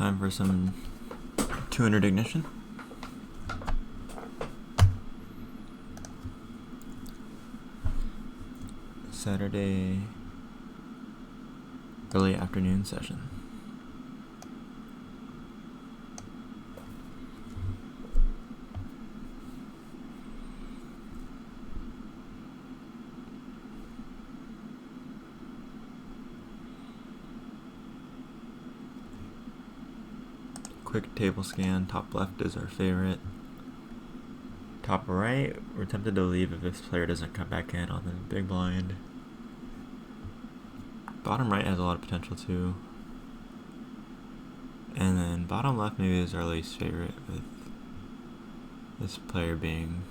Time for some 200 ignition. Saturday early afternoon session. Quick table scan. Top left is our favorite. Top right, we're tempted to leave if this player doesn't come back in on the big blind. Bottom right has a lot of potential too. And then bottom left maybe is our least favorite, with this player being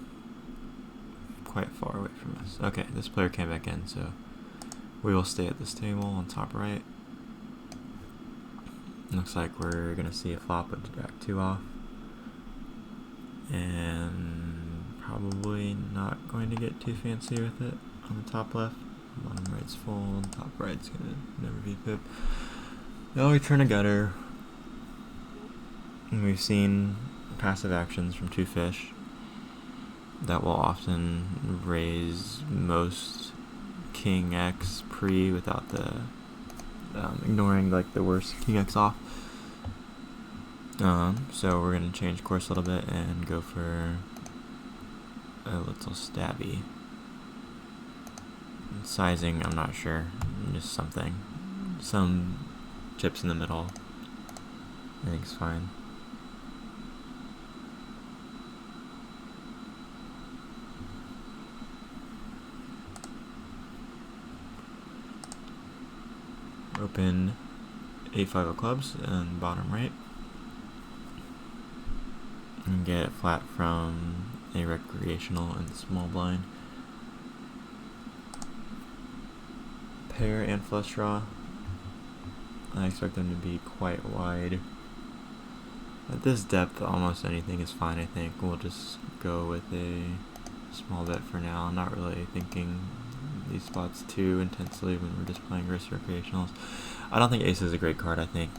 quite far away from us. Okay, this player came back in, so we will stay at this table on top right. Looks like we're gonna see a flop with Jack 2 off. And probably not going to get too fancy with it on the top left. Bottom right's full, top right's gonna never be pip. Now we turn a gutter. And we've seen passive actions from 2 fish that will often raise most King X pre without the ignoring like the worst King X off. So we're gonna change course a little bit and go for a little stabby. Sizing, I'm not sure, just something. Some chips in the middle, I think is fine. Open 8-5 of clubs and bottom right. And get it flat from a recreational and small blind. Pair and flush draw. I expect them to be quite wide. At this depth, almost anything is fine, I think. We'll just go with a small bet for now. I'm not really thinking these spots too intensely when we're just playing risk recreationals. I don't think ace is a great card. I think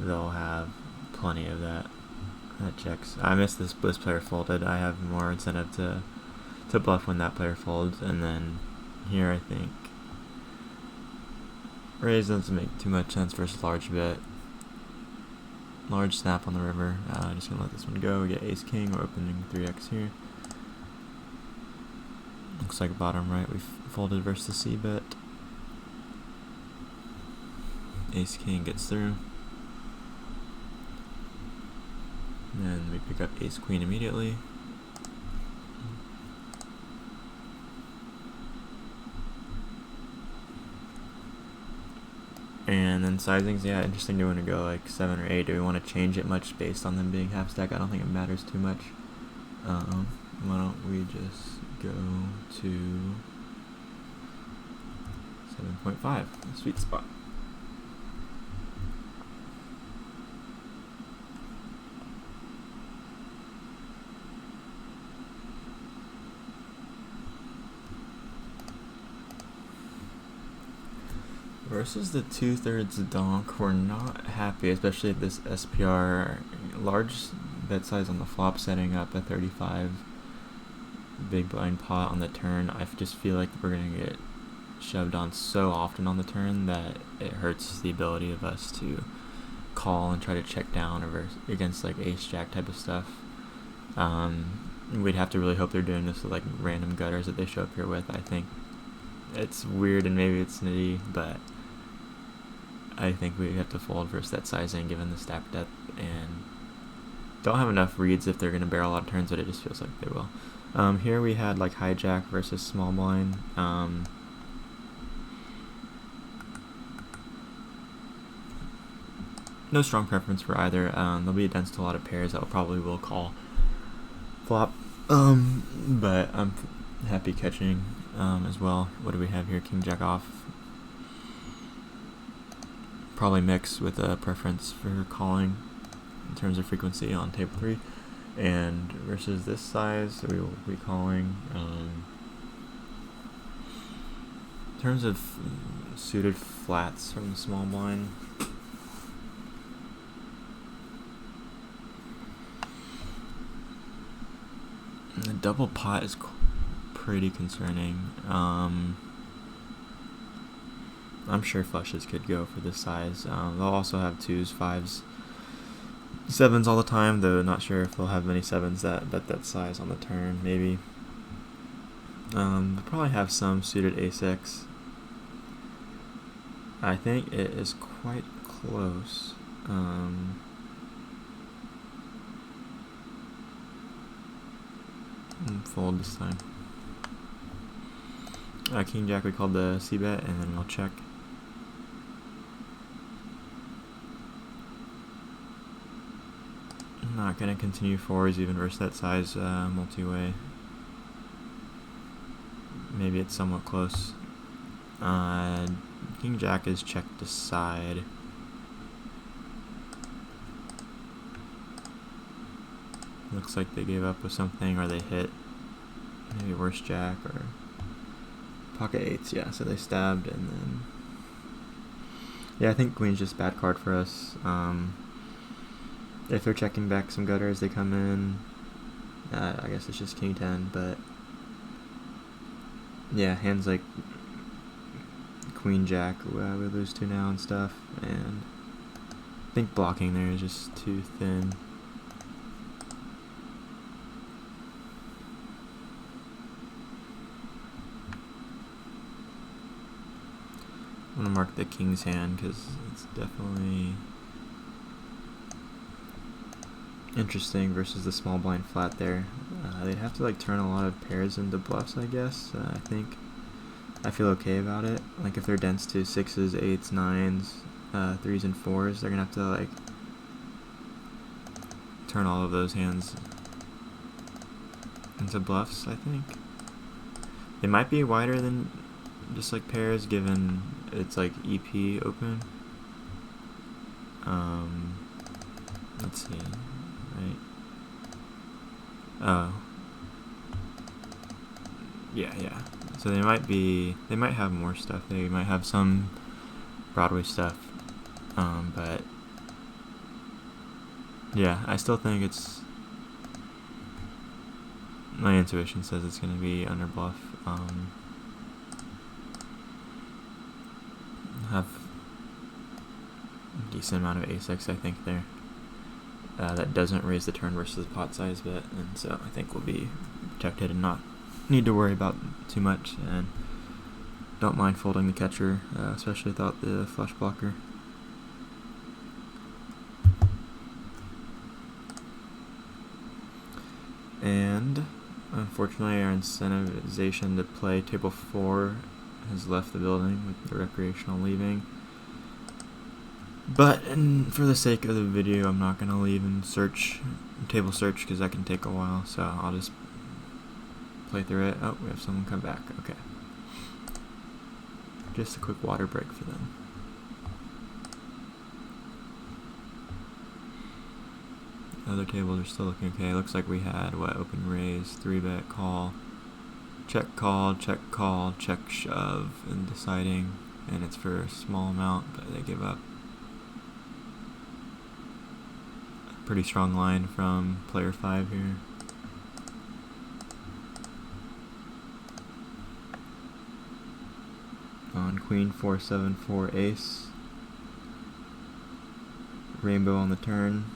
they'll have plenty of that. That checks. I missed this player folded. I have more incentive to bluff when that player folds, and then here I think raise doesn't make too much sense versus large bet. Large snap on the river. Just gonna let this one go. We get ace king. We're opening 3x here. Looks like bottom right we've folded versus the C bet. Ace king gets through. And we pick up ace queen immediately. And then sizings, yeah, interesting. Do we want to go like 7 or 8? Do we want to change it much based on them being half stack? I don't think it matters too much. Why don't we just go to 7.5, sweet spot. Versus the 2/3 donk, we're not happy, especially at this SPR. Large bet size on the flop, setting up a 35 big blind pot on the turn. I just feel like we're going to get shoved on so often on the turn that it hurts the ability of us to call and try to check down against like ace jack type of stuff. We'd have to really hope they're doing this with like random gutters that they show up here with. I think it's weird and maybe it's nitty, but I think we have to fold versus that sizing given the stack depth, and don't have enough reads if they're going to barrel a lot of turns, but it just feels like they will. Here we had like hijack versus small blind. No strong preference for either. There'll be against a lot of pairs that will call flop, but I'm happy catching as well. What do we have here? King jack off. Probably mix with a preference for calling in terms of frequency on table 3, and versus this size, so we will be calling. In terms of suited flats from the small blind, double pot is pretty concerning. I'm sure flushes could go for this size. They'll also have 2s, 5s, 7s all the time, though not sure if they'll have many 7s that size on the turn, maybe. They'll probably have some suited ace-x. I think it is quite close. Fold this time. King Jack we called the c-bet, and then we'll check. I'm not gonna continue 4s even versus that size multi-way. Maybe it's somewhat close. King Jack is checked aside. Looks like they gave up with something, or they hit maybe worse Jack or pocket 8s. Yeah, so they stabbed, and then yeah, I think Queen's just a bad card for us. If they're checking back some gutters, they come in. I guess it's just King 10, but yeah, hands like Queen Jack we lose to now and stuff, and I think blocking there is just too thin. I'm gonna mark the King's hand because it's definitely interesting versus the small blind flat there. They'd have to like turn a lot of pairs into bluffs, I guess. I think I feel okay about it. Like if they're dense to 6s, 8s, 9s, 3s, and 4s, they're gonna have to like turn all of those hands into bluffs. I think they might be wider than just like pairs, given it's like EP open. Let's see, right? Oh, yeah. So they might have more stuff. They might have some Broadway stuff, but yeah, I still think it's. My intuition says it's going to be under bluff. Have a decent amount of ace-x, I think, there. That doesn't raise the turn versus pot size bet, and so I think we'll be protected and not need to worry about too much, and don't mind folding the catcher, especially without the flush blocker. And unfortunately our incentivization to play table 4 has left the building with the recreational leaving. But for the sake of the video, I'm not going to leave and table search because that can take a while, so I'll just play through it. Oh, we have someone come back. Okay. Just a quick water break for them. Other tables are still looking okay. Looks like we had, open raise, 3-bet call, check call, check call, check shove, and deciding, and it's for a small amount, but they give up. Pretty strong line from player 5 here. On Queen 4-7-4 ace. Rainbow on the turn.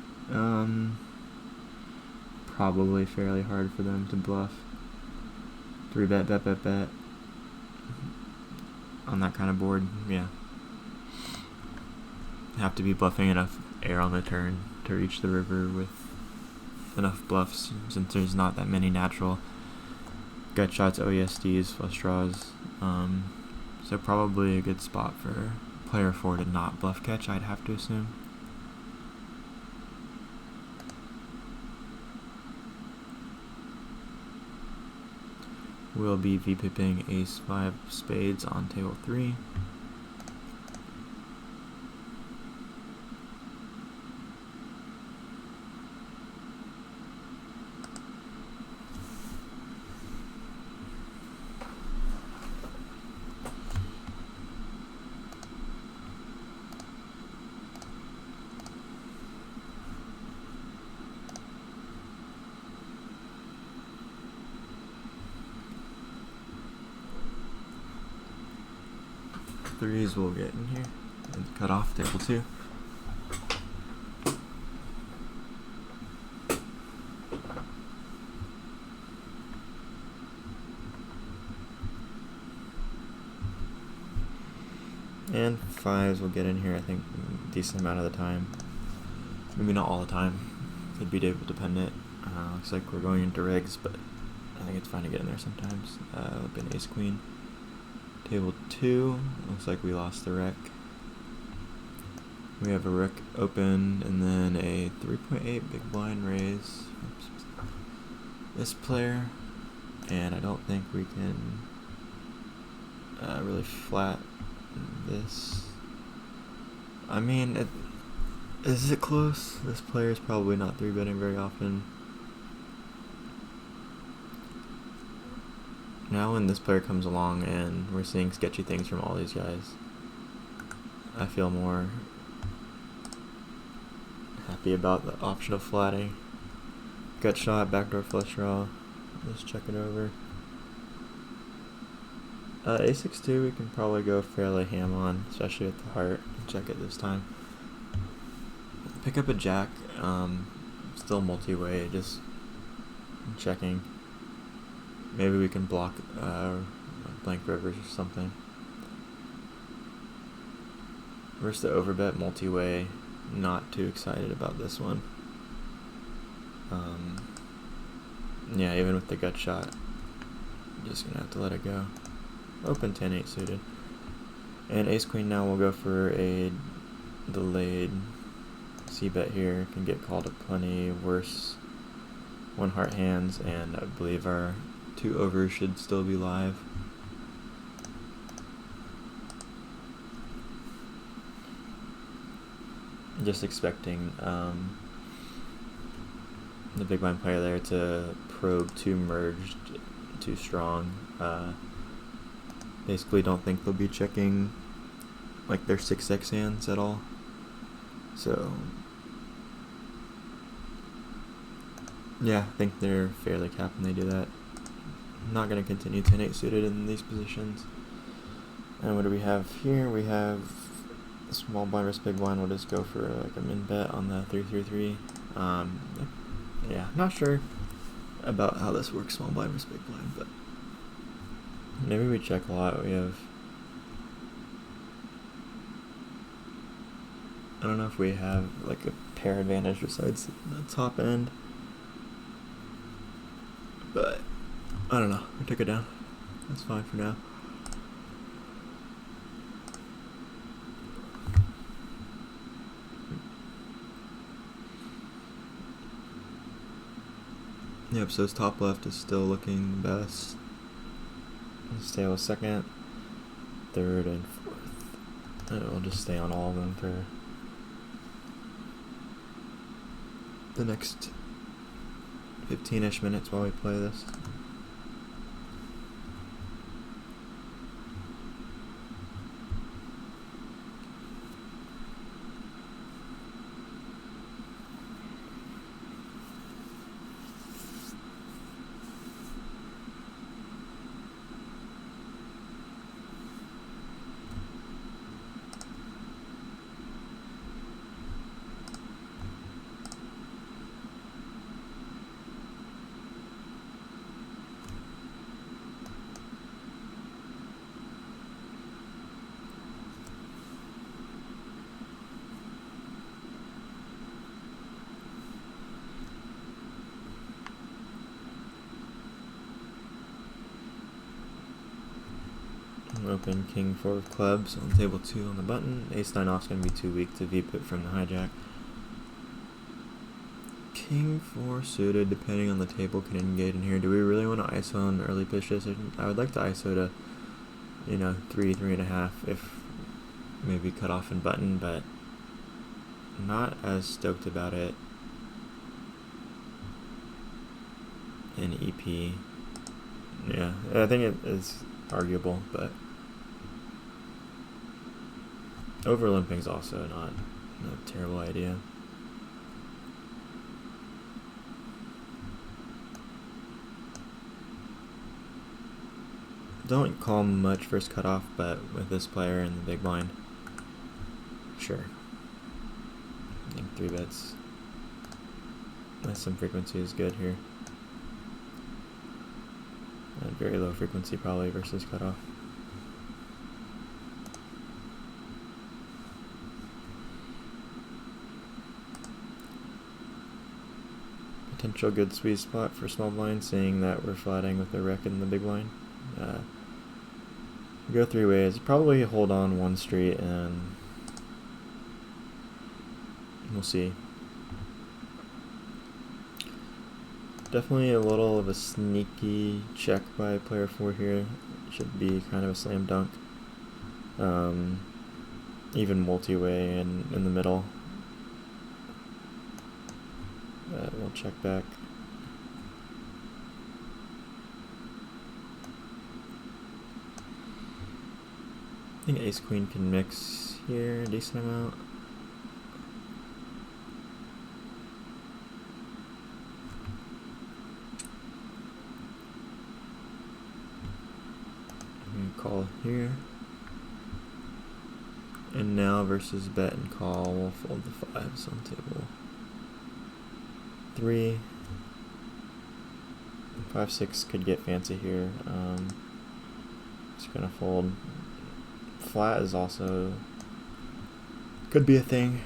Probably fairly hard for them to bluff. 3-bet, bet. On that kind of board, yeah. Have to be bluffing enough air on the turn to reach the river with enough bluffs, since there's not that many natural gut shots, OESDs, flush draws. So probably a good spot for player 4 to not bluff catch, I'd have to assume. We'll be VPipping ace 5 spades on table 3. threes will get in here and cut off table 2. And 5s will get in here, I think, a decent amount of the time. Maybe not all the time. Could be table dependent. Looks like we're going into rigs, but I think it's fine to get in there sometimes. Been ace queen. Table 2. Looks like we lost the rec. We have a rook open and then a 3.8 big blind raise. Oops. This player, and I don't think we can really flat this. I mean, is it close? This player is probably not 3-betting very often. Now when this player comes along and we're seeing sketchy things from all these guys, I feel more happy about the option of flatting. Gut shot, backdoor flush draw. Let's check it over. A6-2 we can probably go fairly ham on, especially at the heart. Check it this time. Pick up a jack, still multi-way, just checking. Maybe we can block blank rivers or something. Versus the overbet multi-way, not too excited about this one. Yeah, even with the gut shot, just gonna have to let it go. Open 10-8 suited. And ace queen now will go for a delayed c-bet here. Can get called up plenty worse. 1 heart hands, and I believe our 2 overs should still be live. Just expecting the big blind player there to probe too merged, too strong. Basically don't think they'll be checking like their 6x hands at all. So yeah, I think they're fairly capped when they do that. I'm not going to continue 10-8 suited in these positions. And what do we have here? We have a small blind versus big blind. We'll just go for like a min bet on the 3-3-3. Yeah, not sure about how this works, small blind versus big blind, but maybe we check a lot. We have, I don't know if we have like a pair advantage besides the top end, but I don't know. We took it down. That's fine for now. Yep, so his top left is still looking the best. Let's stay with second, third, and fourth. And we'll just stay on all of them for the next 15-ish minutes while we play this. Open king 4 of clubs on table 2 on the button. Ace 9 off's going to be too weak to v-put from the hijack. King 4 suited, depending on the table, can engage in here. Do we really want to ISO on the early pitch decision? I would like to ISO to, 3.5 if maybe cut off and button, but not as stoked about it in EP. Yeah, I think it is arguable, but over limping's also not a terrible idea. don't call much first cutoff, but with this player in the big blind, sure. I think 3 bets. Some frequency is good here. And very low frequency probably versus cutoff. Potential good squeeze spot for small blind, seeing that we're flatting with the rec in the big blind. Go 3 ways. Probably hold on one street and we'll see. Definitely a little of a sneaky check by player 4 here. Should be kind of a slam dunk. Even multi-way in the middle. We'll check back. I think ace queen can mix here a decent amount. Call here. And now versus bet and call, we'll fold the 5s on table 3. 5-6 could get fancy here. Just gonna fold. Flat is also could be a thing.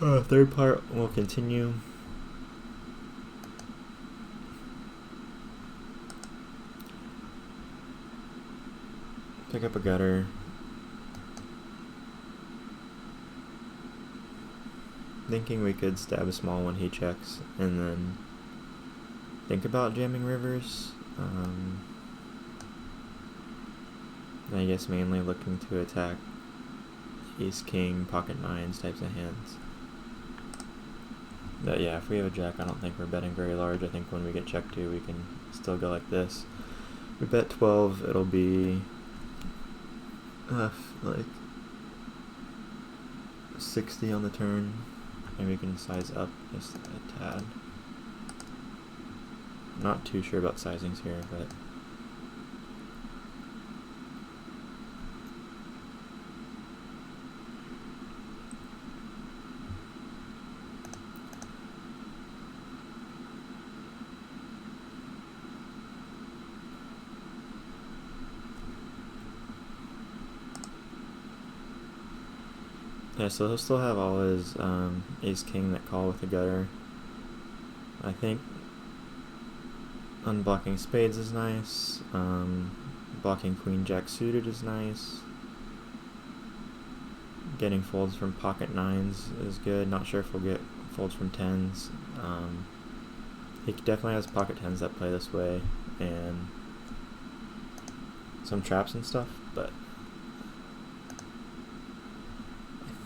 Third part will continue. Pick up a gutter. Thinking we could stab a small one, he checks, and then think about jamming rivers. I guess mainly looking to attack ace, king, pocket 9s types of hands. But yeah, if we have a jack, I don't think we're betting very large. I think when we get check 2, we can still go like this. We bet 12, it'll be like 60 on the turn. Maybe we can size up just a tad. Not too sure about sizings here, but yeah, so he'll still have all his ace king that call with the gutter. I think unblocking spades is nice. Blocking queen jack suited is nice. Getting folds from pocket 9s is good. Not sure if we'll get folds from 10s. He definitely has pocket 10s that play this way and some traps and stuff, but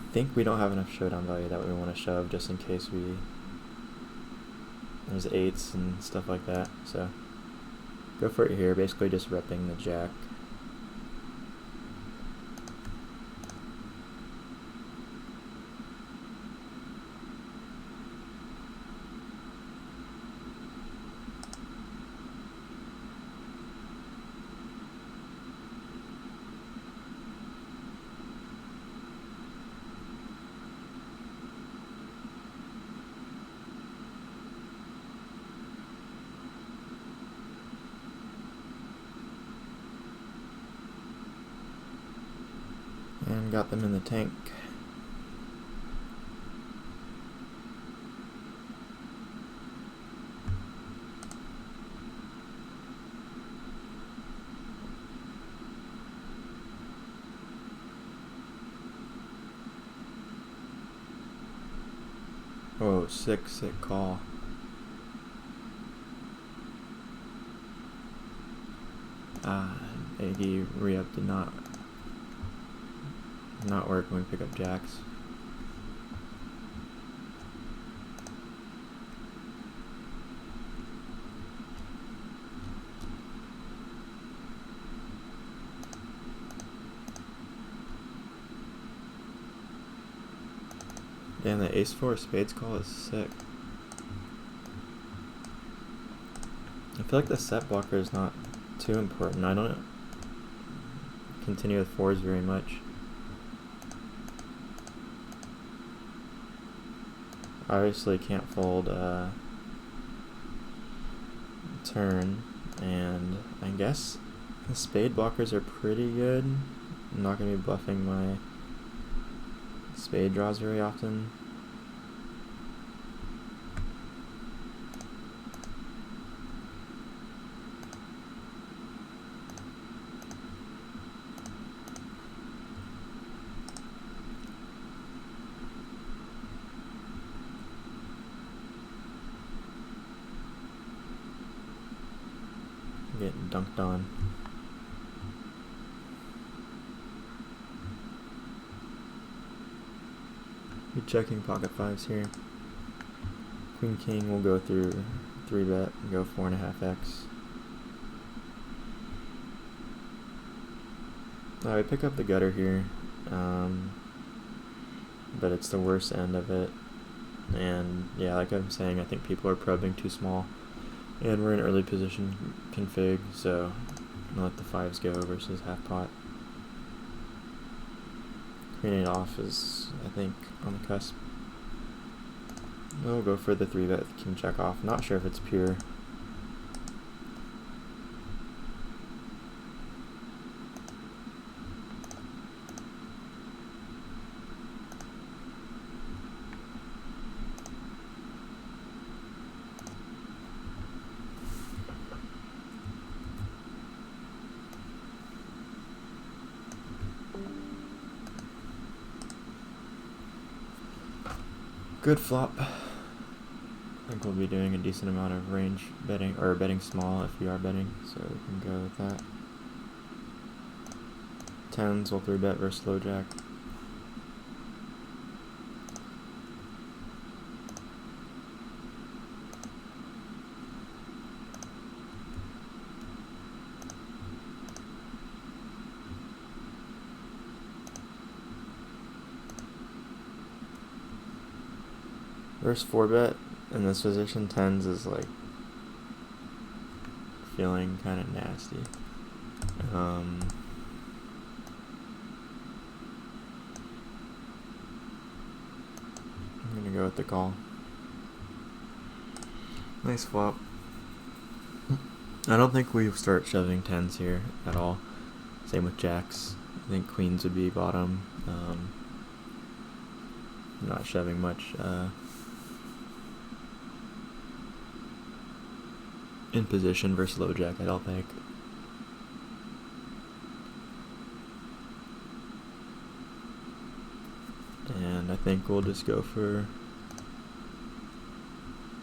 I think we don't have enough showdown value that we want to shove just in case there's 8s and stuff like that. So go for it here, basically just repping the jack. And got them in the tank. Oh, sick call. AD re-up did not work when we pick up jacks. And the ace 4 spades call is sick. I feel like the set blocker is not too important. I don't continue with fours very much. Obviously can't fold turn, and I guess the spade blockers are pretty good. I'm not going to be bluffing my spade draws very often. Getting dunked on. Be checking pocket fives here. Queen king will go through 3-bet and go 4.5x. I would pick up the gutter here, but it's the worst end of it. And yeah, like I'm saying, I think people are probing too small. And we're in early position config, so I'm gonna let the fives go versus half pot. Queen 8 off is, I think, on the cusp. We'll go for the 3-bet king check off. Not sure if it's pure. Good flop. I think we'll be doing a decent amount of range betting, or betting small if we are betting, so we can go with that. Tens will 3-bet versus low jack. Versus 4-bet in this position, tens is like feeling kind of nasty. I'm gonna go with the call. Nice flop. I don't think we start shoving tens here at all. Same with jacks. I think queens would be bottom. Not shoving much in position versus low jack, I don't think. And I think we'll just go for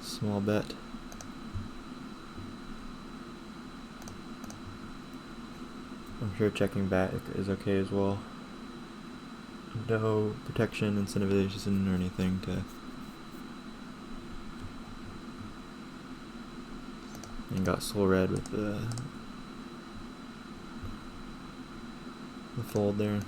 small bet. I'm sure checking back is okay as well. No protection, incentivization, or anything to. And got soul red with the fold there.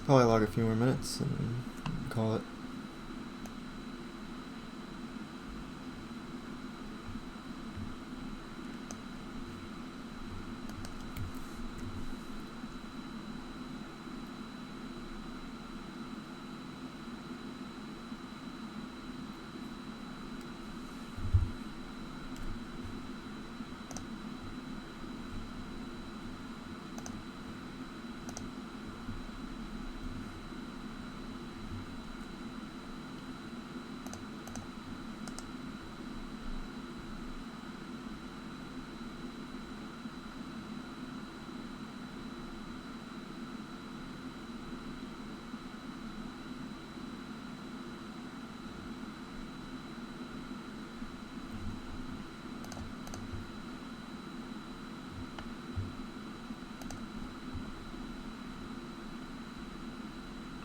Probably log a few more minutes and call it.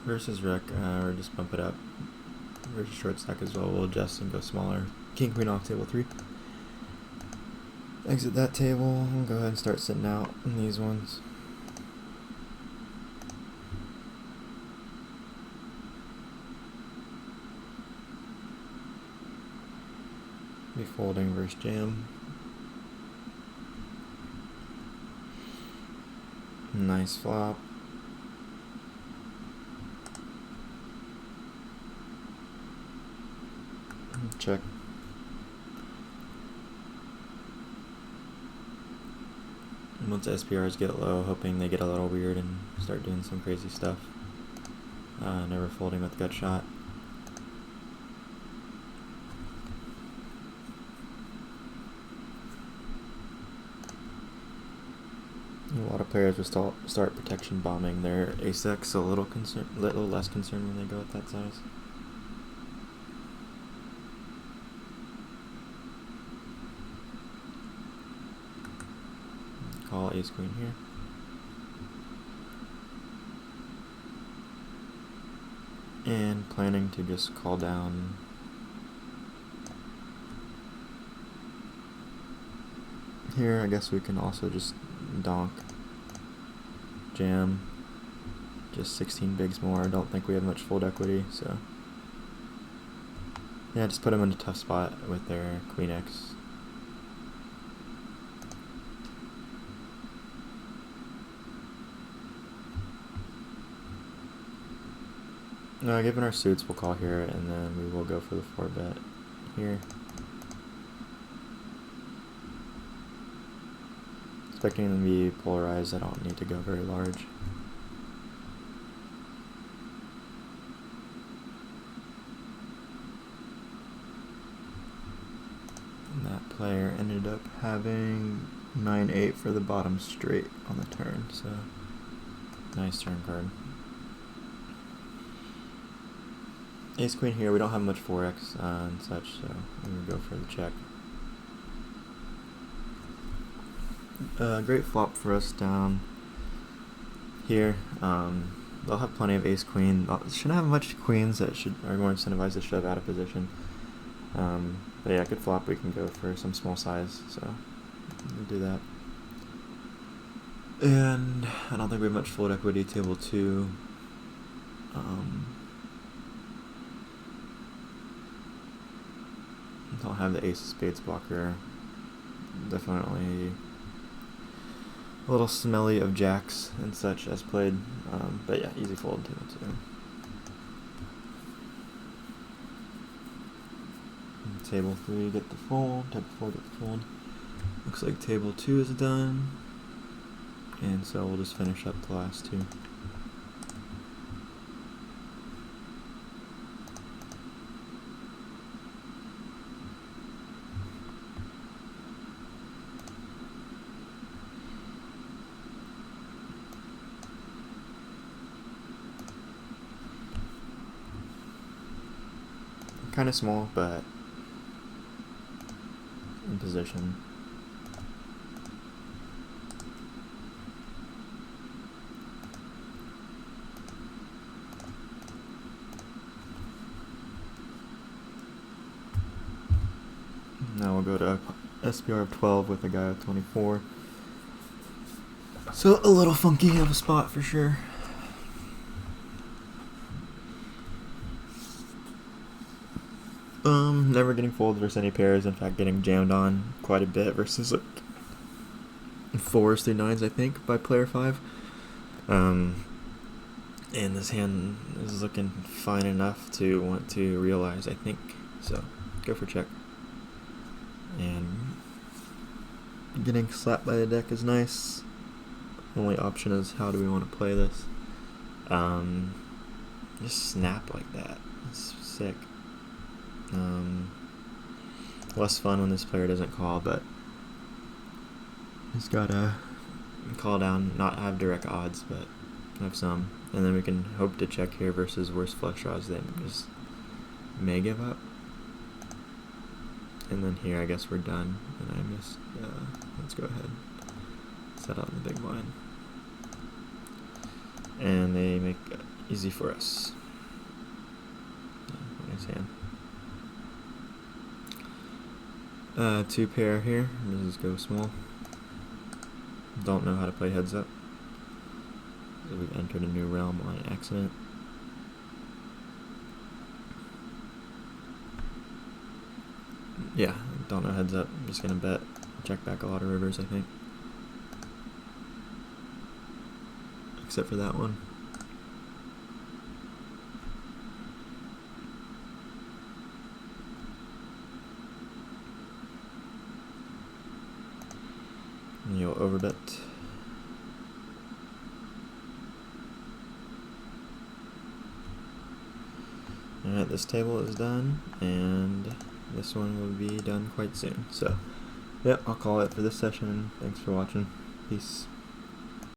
Versus Rec, or just bump it up. Versus short stack as well, we'll adjust and go smaller. King, queen off table 3. Exit that table, and go ahead and start sitting out in these ones. Be folding versus jam. Nice flop. Check. And once SPRs get low, hoping they get a little weird and start doing some crazy stuff. Never folding with gut shot. A lot of players will start protection bombing their ace-x, a little less concerned when they go at that size. Call ace-queen here. And planning to just call down here. I guess we can also just donk, jam, just 16 bigs more. I don't think we have much fold equity, so yeah, just put them in a tough spot with their queen X. Given our suits, we'll call here, and then we will go for the 4-bet here. Expecting them to be polarized, I don't need to go very large. And that player ended up having 9-8 for the bottom straight on the turn, so nice turn card. Ace queen here, we don't have much 4x and such, so we will go for the check. Great flop for us down here. They'll have plenty of ace queen. Shouldn't have much queens that are more incentivized to shove out of position. But yeah, good flop. We can go for some small size, so we'll do that. And I don't think we have much fold equity. Table 2. Don't have the ace of spades blocker. Definitely a little smelly of jacks and such as played, but yeah, easy fold table 2. Table 3 get the fold, table 4 get the fold. Looks like table 2 is done, and so we'll just finish up the last two. Kind of small, but in position. Now we'll go to SPR of 12 with a guy of 24. So a little funky of a spot for sure. Never getting folded versus any pairs. In fact, getting jammed on quite a bit versus like 4s through 9s, I think, by player 5. And this hand is looking fine enough to want to realize, I think. So, go for check. And getting slapped by the deck is nice. Only option is how do we want to play this. Just snap like that. It's sick. Less fun when this player doesn't call, but he's gotta call down, not have direct odds, but have some, and then we can hope to check here versus worse flush draws. They just may give up, and then here I guess we're done. And I missed. Let's go ahead, set up the big blind, and they make easy for us. Nice hand. 2 pair here. Let's just go small. Don't know how to play heads up. So we've entered a new realm on accident. Yeah, don't know heads up. I'm just gonna bet. Check back a lot of rivers, I think. Except for that one. And you'll overbet. Alright, this table is done, and this one will be done quite soon. So, yep, I'll call it for this session. Thanks for watching. Peace.